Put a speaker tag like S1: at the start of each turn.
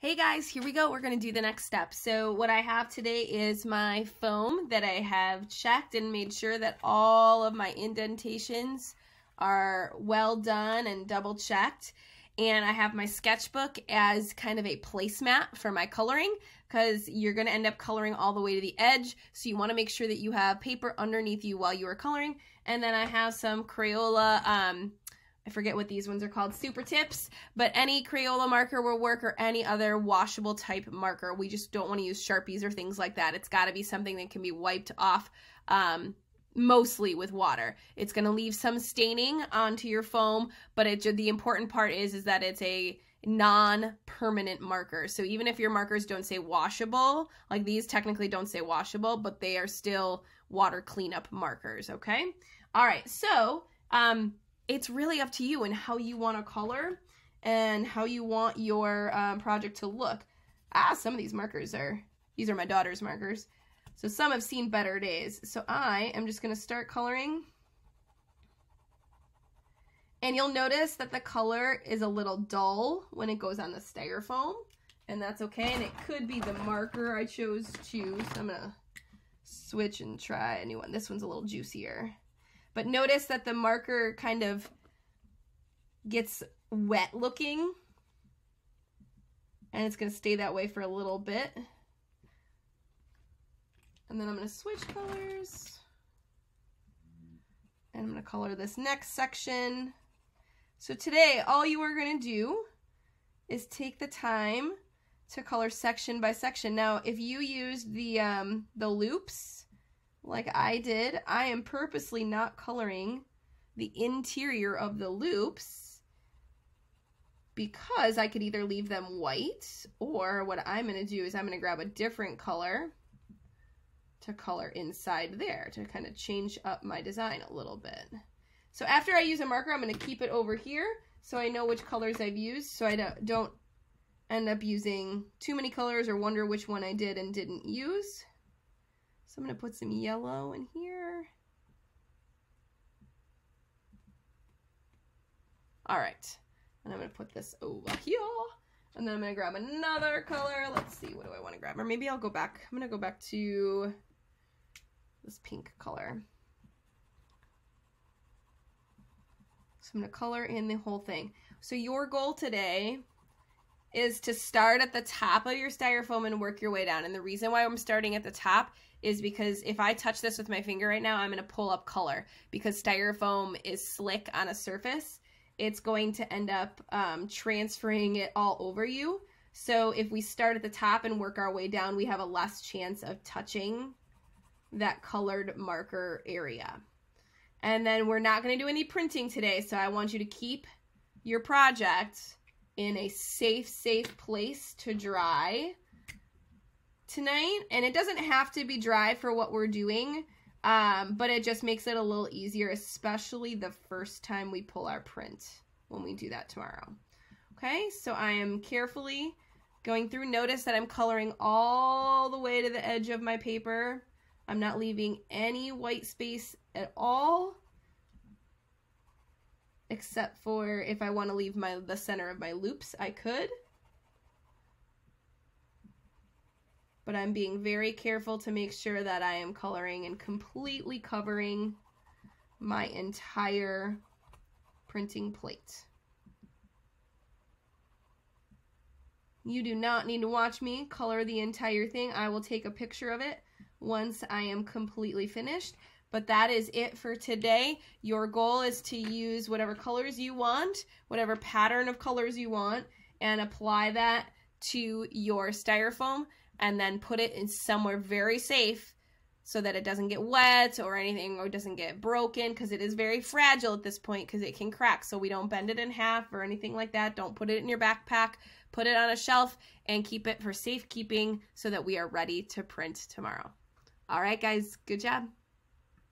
S1: Hey guys, here we go. We're going to do the next step. So what I have today is my foam that I have checked and made sure that all of my indentations are well done and double checked. And I have my sketchbook as kind of a placemat for my coloring because you're going to end up coloring all the way to the edge. So you want to make sure that you have paper underneath you while you are coloring. And then I have some Crayola, I forget what these ones are called, Super Tips, but any Crayola marker will work, or any other washable type marker. We just don't want to use Sharpies or things like that. It's got to be something that can be wiped off mostly with water. It's going to leave some staining onto your foam, but the important part is that it's a non-permanent marker. So even if your markers don't say washable, like these technically don't say washable, but they are still water cleanup markers, okay? All right, so it's really up to you and how you want to color and how you want your project to look. Some of these markers these are my daughter's markers. So some have seen better days. So I am just going to start coloring. And you'll notice that the color is a little dull when it goes on the styrofoam. And that's okay. And it could be the marker I chose to. So I'm going to switch and try a new one. This one's a little juicier. But notice that the marker kind of gets wet looking, and it's going to stay that way for a little bit. And then I'm going to switch colors, and I'm going to color this next section. So today, all you are going to do is take the time to color section by section. Now, if you use the loops, like I did, I am purposely not coloring the interior of the loops because I could either leave them white, or what I'm going to do is I'm going to grab a different color to color inside there to kind of change up my design a little bit. So after I use a marker, I'm going to keep it over here so I know which colors I've used, so I don't end up using too many colors or wonder which one I did and didn't use. So I'm going to put some yellow in here. All right, and I'm going to put this over here. And then I'm going to grab another color. Let's see, what do I want to grab? Or maybe I'll go back. I'm going to go back to this pink color. So I'm going to color in the whole thing. So your goal today is to start at the top of your styrofoam and work your way down. And the reason why I'm starting at the top is because if I touch this with my finger right now, I'm going to pull up color. Because styrofoam is slick on a surface, it's going to end up transferring it all over you. So if we start at the top and work our way down, we have a less chance of touching that colored marker area. And then we're not going to do any printing today, so I want you to keep your project in a safe place to dry tonight. And it doesn't have to be dry for what we're doing, but it just makes it a little easier, especially the first time we pull our print when we do that tomorrow. Okay, so I am carefully going through. Notice that I'm coloring all the way to the edge of my paper. I'm not leaving any white space at all, except for if I want to leave the center of my loops, I could. But I'm being very careful to make sure that I am coloring and completely covering my entire printing plate. You do not need to watch me color the entire thing. I will take a picture of it once I am completely finished. But that is it for today. Your goal is to use whatever colors you want, whatever pattern of colors you want, and apply that to your styrofoam, and then put it in somewhere very safe so that it doesn't get wet or anything, or doesn't get broken, because it is very fragile at this point because it can crack. So we don't bend it in half or anything like that. Don't put it in your backpack. Put it on a shelf and keep it for safekeeping so that we are ready to print tomorrow. All right, guys, good job.